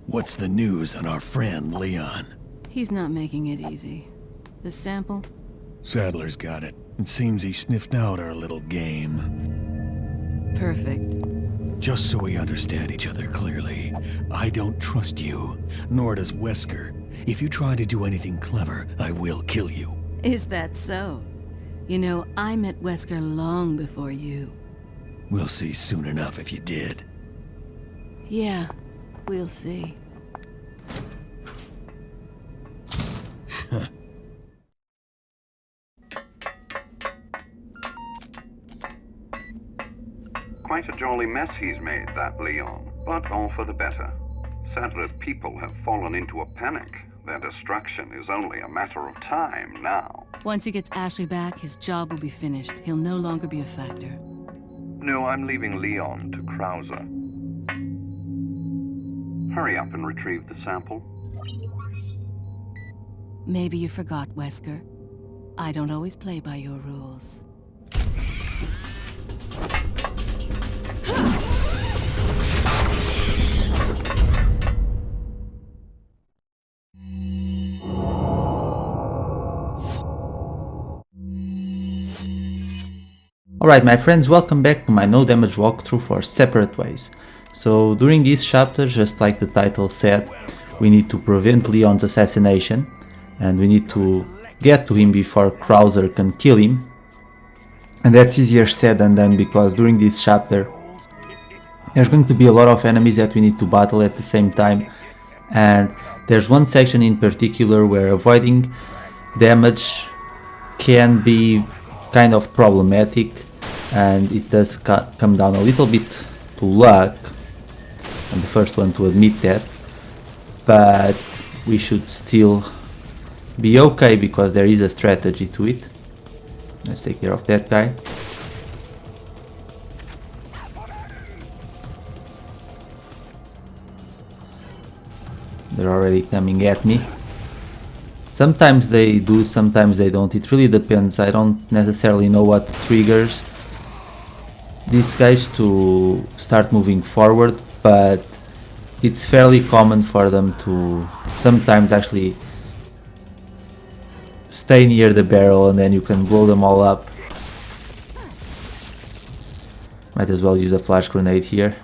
What's the news on our friend Leon? He's not making it easy. The sample? Sadler's got it. It seems he sniffed out our little game. Perfect. Just so we understand each other clearly, I don't trust you, nor does Wesker. If you try to do anything clever, I will kill you. Is that so? You know, I met Wesker long before you. We'll see soon enough if you did. Yeah, we'll see. Quite a jolly mess he's made, that Leon, but all for the better. Sadler's people have fallen into a panic. Their destruction is only a matter of time now. Once he gets Ashley back, his job will be finished. He'll no longer be a factor. No, I'm leaving Leon to Krauser. Hurry up and retrieve the sample. Maybe you forgot, Wesker. I don't always play by your rules. Alright my friends, welcome back to my no damage walkthrough for Separate Ways. So during this chapter, just like the title said, we need to prevent Leon's assassination and we need to get to him before Krauser can kill him. And that's easier said than done, because during this chapter there's going to be a lot of enemies that we need to battle at the same time, and there's one section in particular where avoiding damage can be kind of problematic, and it does come down a little bit to luck. I'm the first one to admit that, but we should still be okay because there is a strategy to it. Let's take care of that guy. They're already coming at me. Sometimes they do, sometimes they don't. It really depends. I don't necessarily know what triggers these guys to start moving forward, but it's fairly common for them to sometimes actually stay near the barrel and then you can blow them all up. Might as well use a flash grenade here.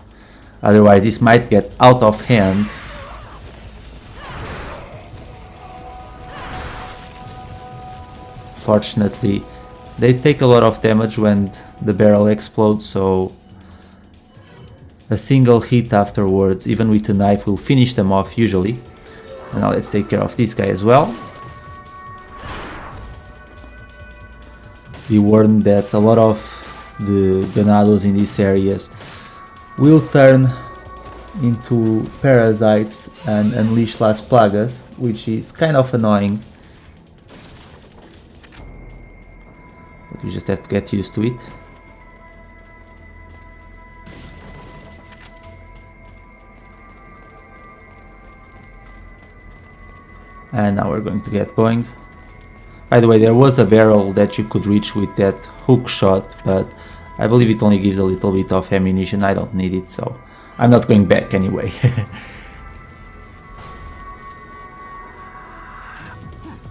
Otherwise this might get out of hand. Fortunately, they take a lot of damage when the barrel explodes, so a single hit afterwards, even with a knife, will finish them off usually. And now let's take care of this guy as well. Be warned that a lot of the ganados in these areas will turn into parasites and unleash Las Plagas, which is kind of annoying. But we just have to get used to it. And now we're going to get going. By the way, there was a barrel that you could reach with that hook shot, but I believe it only gives a little bit of ammunition. I don't need it, so I'm not going back anyway.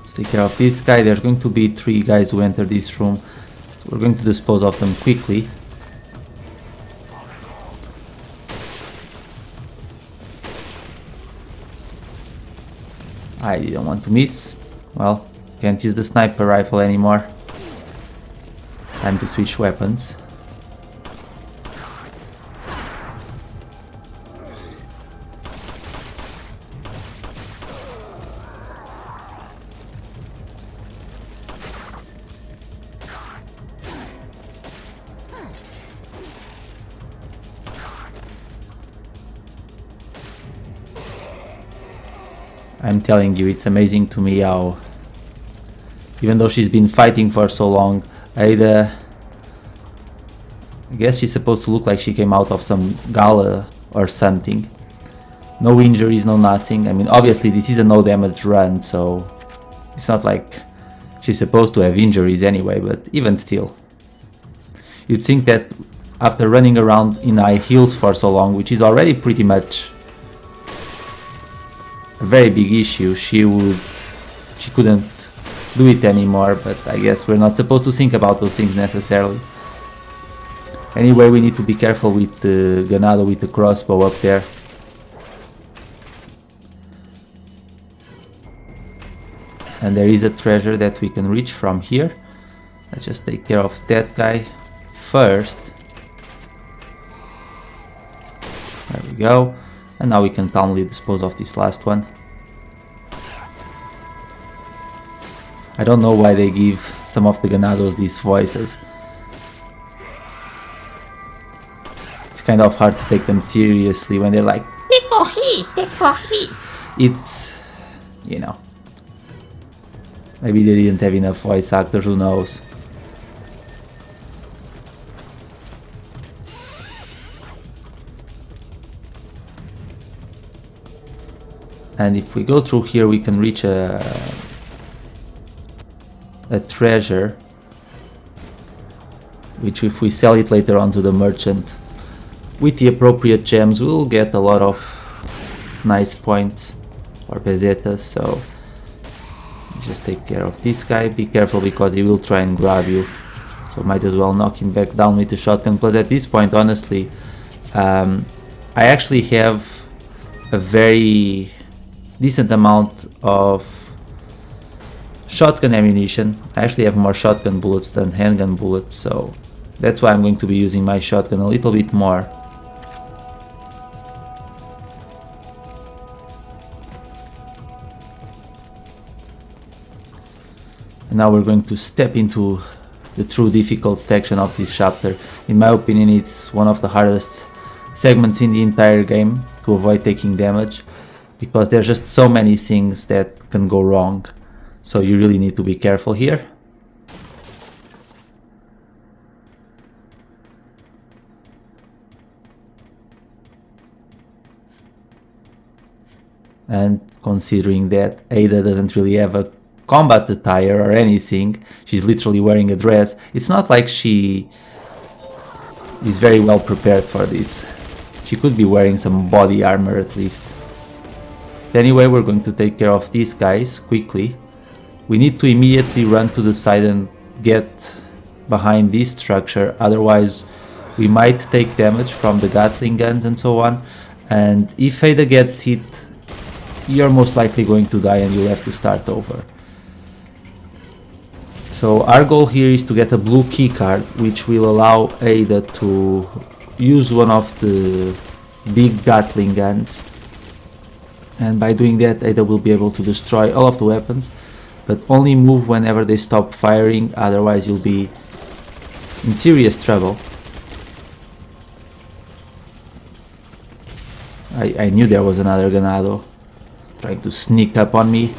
Let's take care of this guy. There's going to be 3 guys who enter this room. So we're going to dispose of them quickly. I didn't want to miss. Well, can't use the sniper rifle anymore. Time to switch weapons. I'm telling you, it's amazing to me how, even though she's been fighting for so long, I guess she's supposed to look like she came out of some gala or something. No injuries, no nothing. I mean, obviously this is a no damage run, so it's not like she's supposed to have injuries anyway, but even still. You'd think that after running around in high heels for so long, which is already pretty much a very big issue. She couldn't do it anymore, but I guess we're not supposed to think about those things necessarily. Anyway, we need to be careful with the ganado with the crossbow up there. And there is a treasure that we can reach from here. Let's just take care of that guy first. There we go. And now we can calmly dispose of this last one. I don't know why they give some of the ganados these voices. It's kind of hard to take them seriously when they're like, it's, you know, maybe they didn't have enough voice actors, who knows. And if we go through here, we can reach a treasure, which if we sell it later on to the merchant with the appropriate gems, we'll get a lot of nice points or pesetas. So just take care of this guy. Be careful because he will try and grab you, so might as well knock him back down with the shotgun. Plus at this point, honestly, I actually have a very decent amount of shotgun ammunition. I actually have more shotgun bullets than handgun bullets, so that's why I'm going to be using my shotgun a little bit more. And now we're going to step into the true difficult section of this chapter. In my opinion, it's one of the hardest segments in the entire game to avoid taking damage, because there's just so many things that can go wrong. So you really need to be careful here. And considering that Ada doesn't really have a combat attire or anything, she's literally wearing a dress, it's not like she is very well prepared for this. She could be wearing some body armor at least. Anyway, we're going to take care of these guys quickly. We need to immediately run to the side and get behind this structure, otherwise we might take damage from the Gatling guns and so on. And if Ada gets hit, you're most likely going to die and you'll have to start over. So our goal here is to get a blue keycard, which will allow Ada to use one of the big Gatling guns. And by doing that, Ada will be able to destroy all of the weapons, but only move whenever they stop firing, otherwise you'll be in serious trouble. I knew there was another ganado trying to sneak up on me.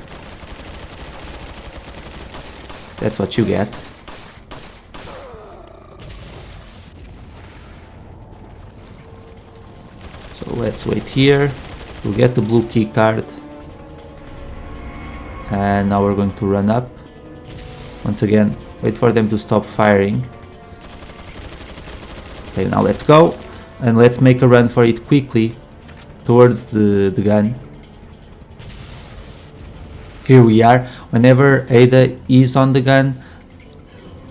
That's what you get. So let's wait here. We'll get the blue key card. And now we're going to run up. Once again, wait for them to stop firing. Okay, now let's go. And let's make a run for it quickly towards the gun. Here we are. Whenever Ada is on the gun,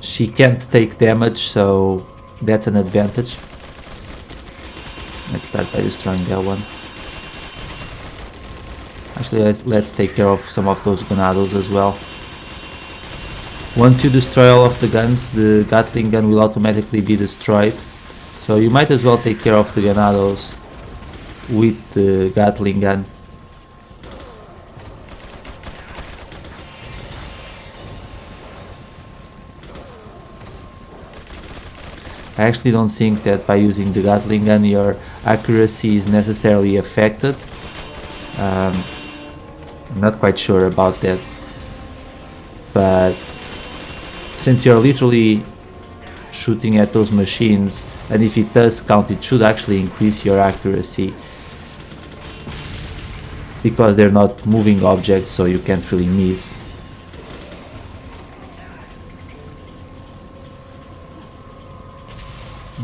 she can't take damage, so that's an advantage. Let's start by destroying that one. Actually, let's take care of some of those ganados as well. Once you destroy all of the guns, the Gatling gun will automatically be destroyed. So you might as well take care of the ganados with the Gatling gun. I actually don't think that by using the Gatling gun your accuracy is necessarily affected. I'm not quite sure about that, but since you're literally shooting at those machines, and if it does count, it should actually increase your accuracy, because they're not moving objects, so you can't really miss.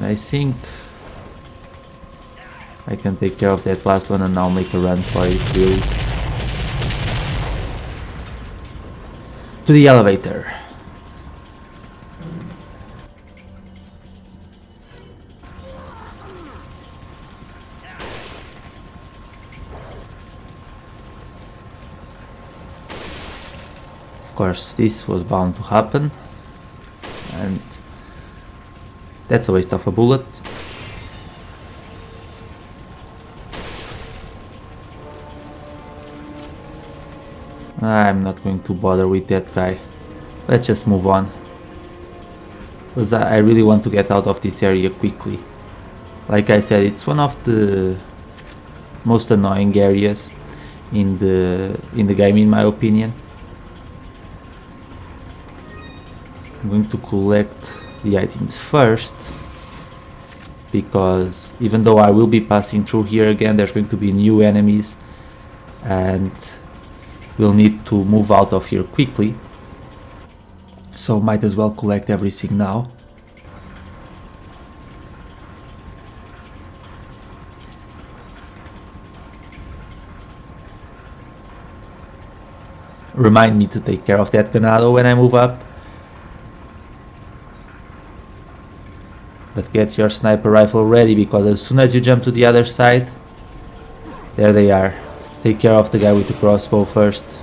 I think I can take care of that last one and now make a run for it, really. To the elevator. Of course, this was bound to happen, and that's a waste of a bullet. I'm not going to bother with that guy. Let's just move on, because I really want to get out of this area quickly. Like I said, it's one of the most annoying areas in the game, in my opinion. I'm going to collect the items first, because even though I will be passing through here again, there's going to be new enemies and we'll need to move out of here quickly, so might as well collect everything now. Remind me to take care of that ganado when I move up. But get your sniper rifle ready, because as soon as you jump to the other side, there they are. Take care of the guy with the crossbow first.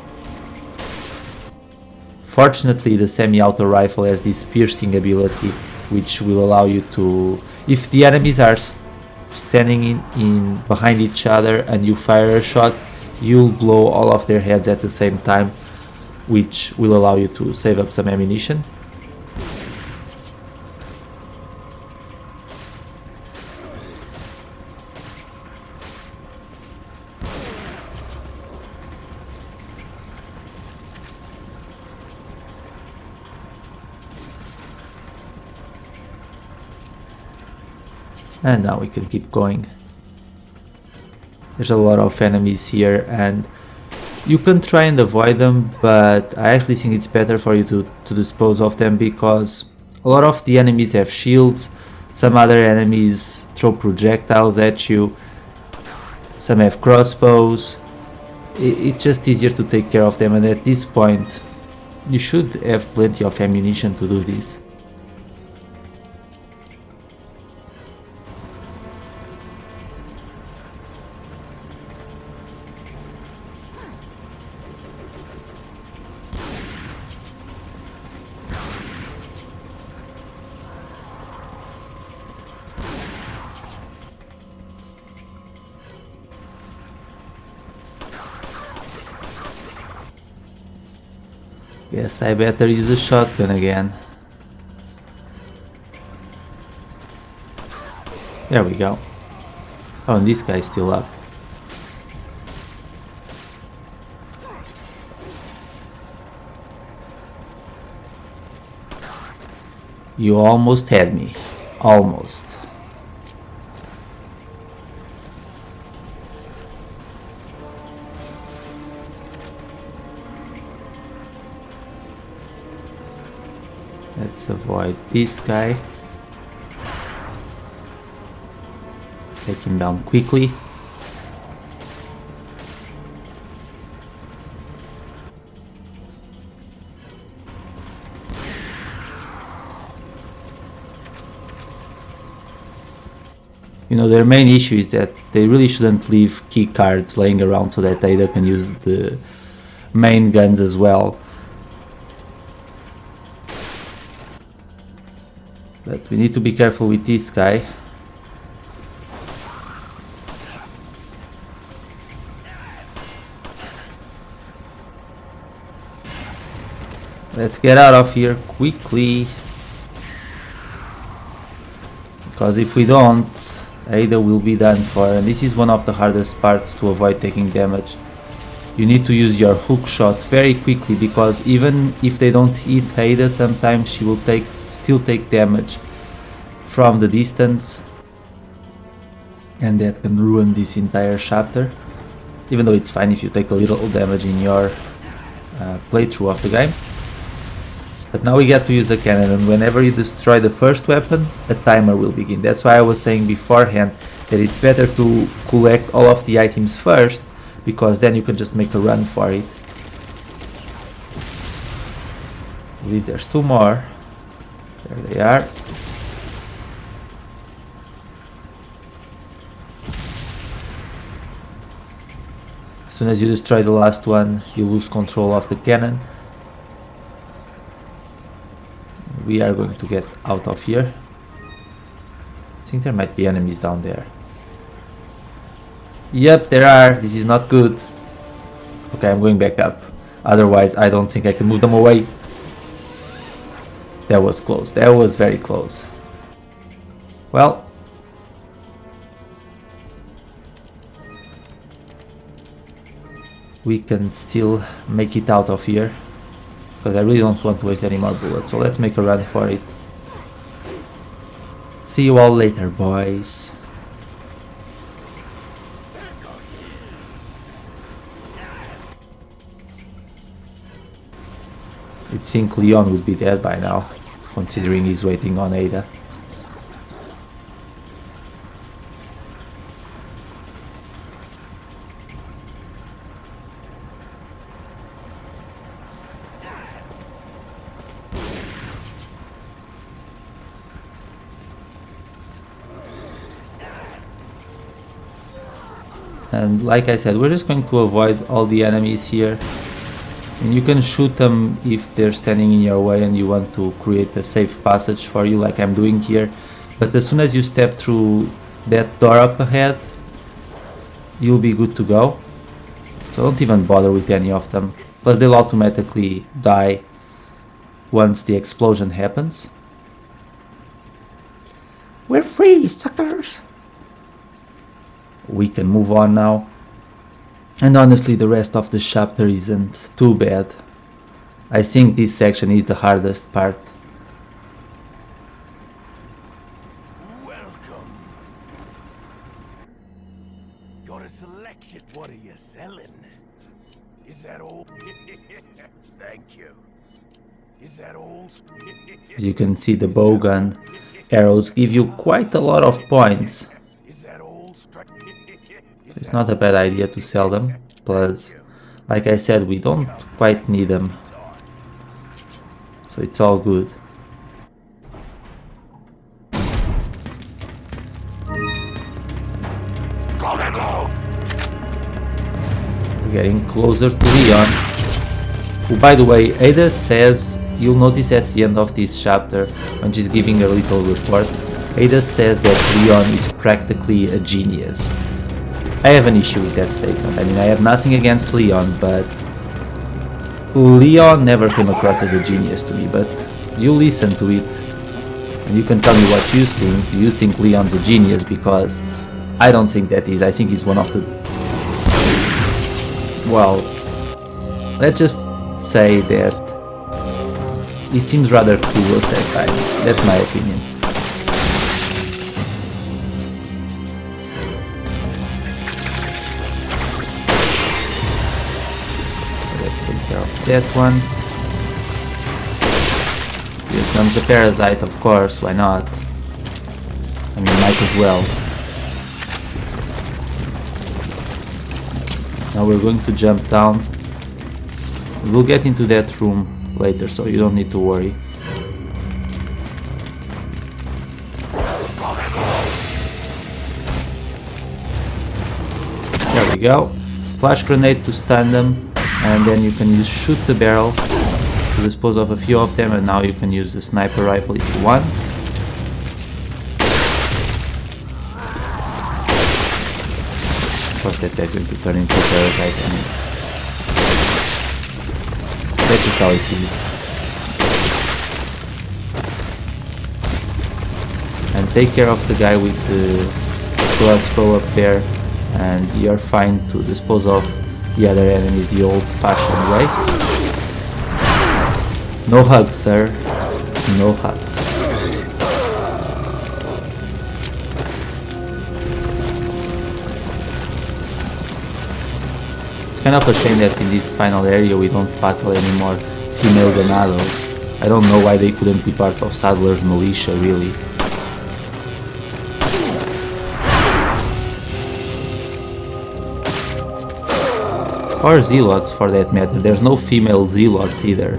Fortunately, the semi-auto rifle has this piercing ability, which will allow you to, if the enemies are standing in behind each other and you fire a shot, you'll blow all of their heads at the same time, which will allow you to save up some ammunition. And now we can keep going. There's a lot of enemies here and you can try and avoid them, but I actually think it's better for you to dispose of them, because a lot of the enemies have shields, some other enemies throw projectiles at you, some have crossbows. It's just easier to take care of them, and at this point you should have plenty of ammunition to do this. Yes, I better use a shotgun again. There we go. Oh, and this guy's still up. You almost had me. Almost. Let's avoid this guy. Take him down quickly. You know, their main issue is that they really shouldn't leave key cards laying around so that Ada can use the main guns as well. But we need to be careful with this guy. Let's get out of here quickly, because if we don't, Ada will be done for, and this is one of the hardest parts to avoid taking damage. You need to use your hook shot very quickly, because even if they don't hit Ada, sometimes she will still take damage from the distance, and that can ruin this entire chapter, even though it's fine if you take a little damage in your playthrough of the game. But now we get to use a cannon, and whenever you destroy the first weapon, a timer will begin. That's why I was saying beforehand that it's better to collect all of the items first, because then you can just make a run for it. believe there's 2 more. There they are. As soon as you destroy the last one, you lose control of the cannon. We are going to get out of here. I think there might be enemies down there. Yep, there are. This is not good. Okay, I'm going back up. Otherwise, I don't think I can move them away. That was close. That was very close. Well. We can still make it out of here. Because I really don't want to waste any more bullets. So let's make a run for it. See you all later, boys. You'd think Leon would be dead by now, considering he's waiting on Ada. And like I said, we're just going to avoid all the enemies here. And you can shoot them if they're standing in your way and you want to create a safe passage for you, like I'm doing here. But as soon as you step through that door up ahead, you'll be good to go. So don't even bother with any of them. Plus they'll automatically die once the explosion happens. We're free, suckers! We can move on now. And honestly, the rest of the chapter isn't too bad. I think this section is the hardest part. Welcome. Got a selection. What are you selling? Is that all? Thank you. Is that all? As you can see, the bow gun arrows give you quite a lot of points. Is that all? It's not a bad idea to sell them. Plus, like I said, we don't quite need them. So it's all good. We're getting closer to Leon. Who, by the way, Ada says, you'll notice at the end of this chapter, when she's giving a little report, Ada says that Leon is practically a genius. I have an issue with that statement. I mean, I have nothing against Leon, but Leon never came across as a genius to me. But you listen to it and you can tell me what you think. Do you think Leon's a genius? Because I don't think that is. I think he's one of the... Well, let's just say that he seems rather clueless at times. That's my opinion. That one. Here comes the parasite, of course, why not? I mean, might as well. Now we're going to jump down. We'll get into that room later, so you don't need to worry. There we go. Flash grenade to stun them. And then you can shoot the barrel to dispose of a few of them, and now you can use the sniper rifle if you want. Of course that's going to turn into a parasite, and that's just how it is. And take care of the guy with the crossbow up there, and you're fine to dispose of the other enemies the old-fashioned way. No hugs, sir. No hugs. It's kind of a shame that in this final area we don't battle any more female Ganados. I don't know why they couldn't be part of Sadler's militia, really. Or zealots, for that matter. There's no female zealots either.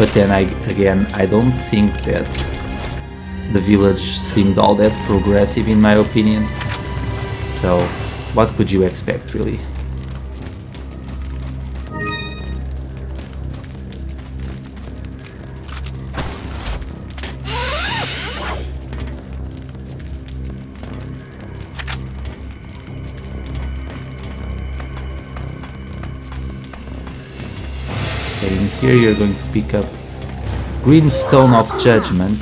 But then again, I don't think that the village seemed all that progressive in my opinion. So what could you expect really? Okay, in here you're going to pick up Green Stone of Judgment.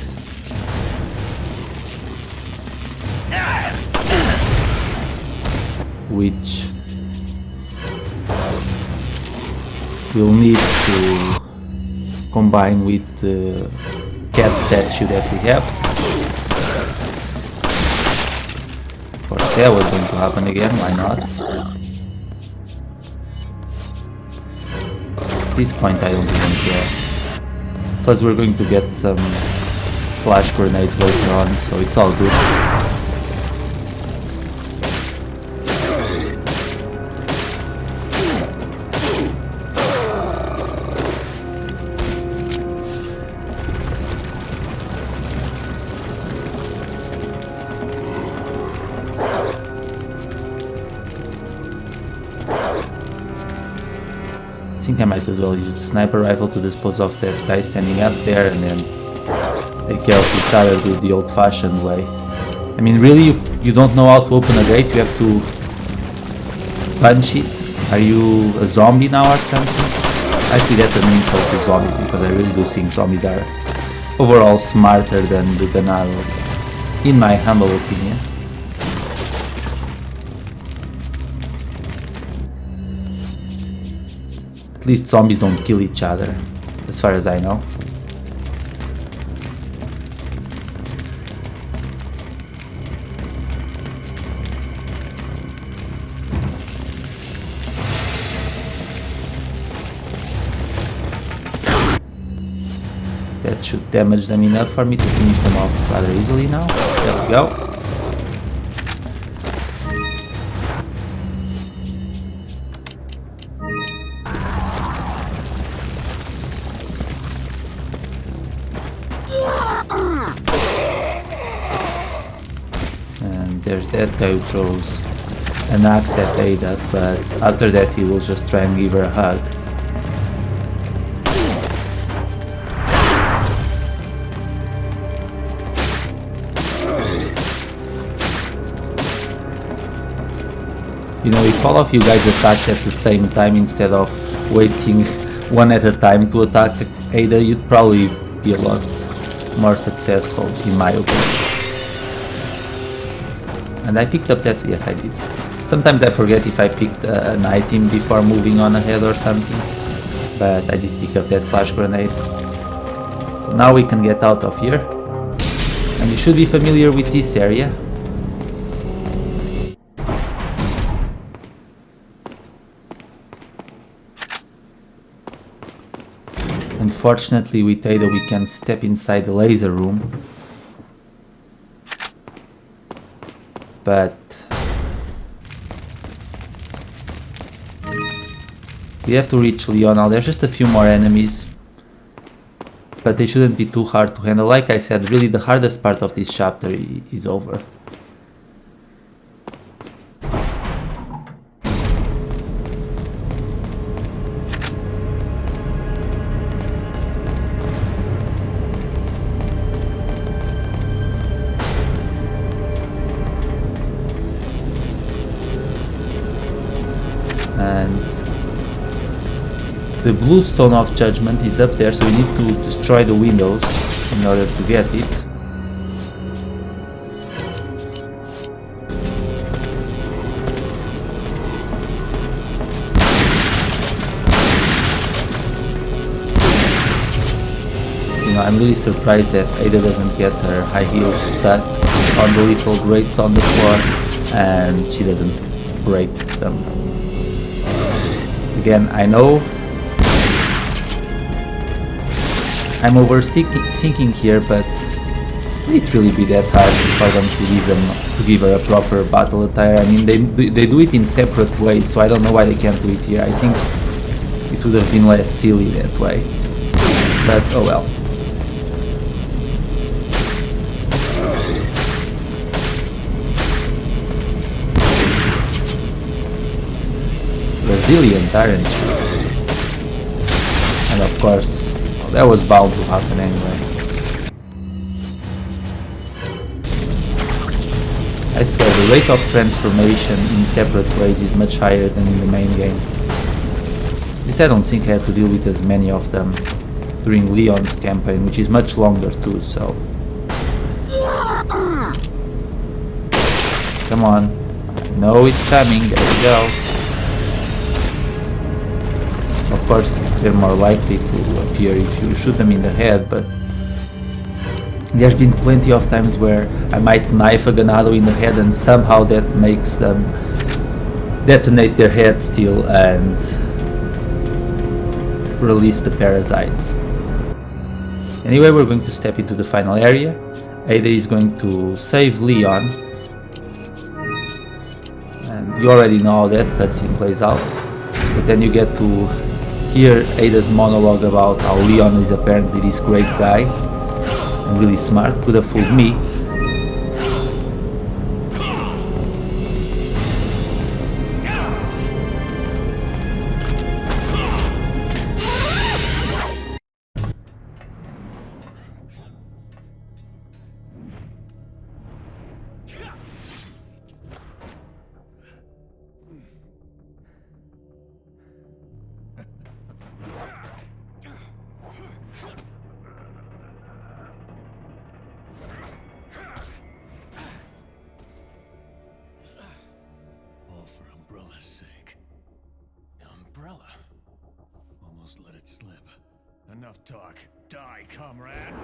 Which we'll need to combine with the cat statue that we have. Of course, that was going to happen again, why not? At this point I don't even care. Plus we're going to get some flash grenades later on, so it's all good. I think I might as well use the sniper rifle to dispose of that guy standing up there and then take care of this other dude the old-fashioned way. I mean, really, you don't know how to open a gate, you have to punch it? Are you a zombie now or something? Actually, that's an insult to zombies, because I really do think zombies are overall smarter than the ganados, in my humble opinion. At least zombies don't kill each other, as far as I know. That should damage them enough for me to finish them off rather easily now. There we go. There's that guy who throws an axe at Ada, but after that he will just try and give her a hug. You know, if all of you guys attacked at the same time instead of waiting one at a time to attack Ada, you'd probably be a lot more successful, in my opinion. And I picked up that, yes I did. Sometimes I forget if I picked an item before moving on ahead or something, but I did pick up that flash grenade. Now we can get out of here, and you should be familiar with this area. Unfortunately with Ada we can't step inside the laser room. But we have to reach Leon now. There's just a few more enemies, but they shouldn't be too hard to handle. Like I said, really the hardest part of this chapter is over. And the blue stone of judgment is up there, so we need to destroy the windows in order to get it. You know, I'm really surprised that Ada doesn't get her high heels stuck on the little grates on the floor and she doesn't break them. Again, I know I'm overthinking here, but would it really be that hard for them to give her a proper battle attire? I mean, they do it in separate ways, so I don't know why they can't do it here. I think it would have been less silly that way. but oh well. Resilient, aren't you? And of course, that was bound to happen anyway. I swear, the rate of transformation in separate ways is much higher than in the main game. At least I don't think I had to deal with as many of them during Leon's campaign, which is much longer too, so... Come on. I know it's coming, there we go. Of course, they're more likely to appear if you shoot them in the head, but there's been plenty of times where I might knife a ganado in the head and somehow that makes them detonate their head still and release the parasites. Anyway, we're going to step into the final area. Ada is going to save Leon. And you already know how that cutscene plays out. But then you get to hear Ada's monologue about how Leon is apparently this great guy and really smart, could have fooled me. All for Umbrella's sake. Umbrella? Almost let it slip. Enough talk. Die, comrade!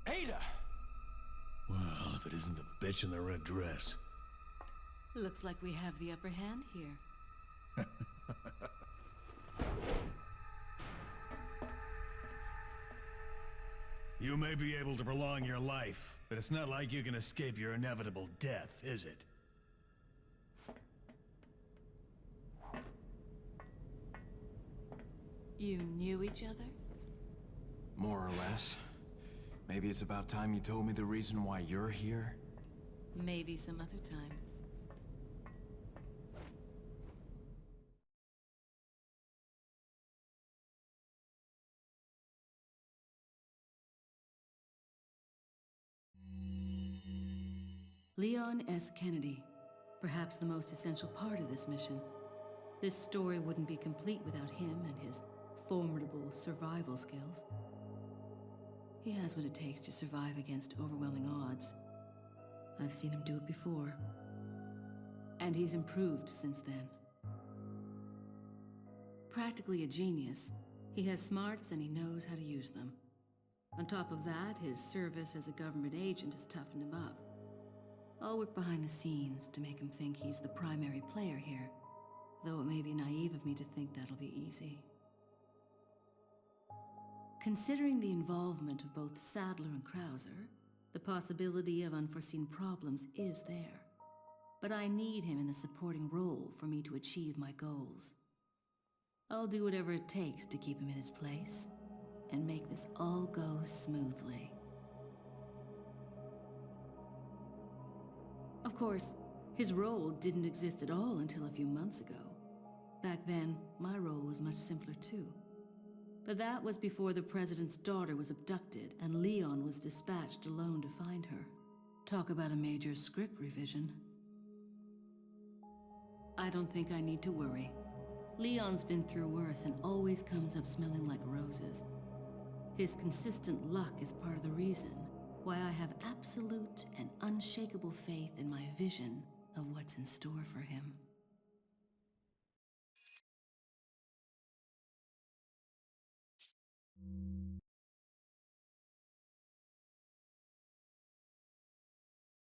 Ada! Well, if it isn't the bitch in the red dress. Looks like we have the upper hand here. You may be able to prolong your life, but it's not like you can escape your inevitable death, is it? You knew each other? More or less. Maybe it's about time you told me the reason why you're here. Maybe some other time. Leon S. Kennedy, perhaps the most essential part of this mission. This story wouldn't be complete without him and his formidable survival skills. He has what it takes to survive against overwhelming odds. I've seen him do it before. And he's improved since then. Practically a genius, he has smarts and he knows how to use them. On top of that, his service as a government agent has toughened him up. I'll work behind the scenes to make him think he's the primary player here, though it may be naive of me to think that'll be easy. Considering the involvement of both Sadler and Krauser, the possibility of unforeseen problems is there. But I need him in the supporting role for me to achieve my goals. I'll do whatever it takes to keep him in his place and make this all go smoothly. Of course, his role didn't exist at all until a few months ago. Back then, my role was much simpler too. But that was before the president's daughter was abducted and Leon was dispatched alone to find her. Talk about a major script revision. I don't think I need to worry. Leon's been through worse and always comes up smelling like roses. His consistent luck is part of the reason why I have absolute and unshakable faith in my vision of what's in store for him.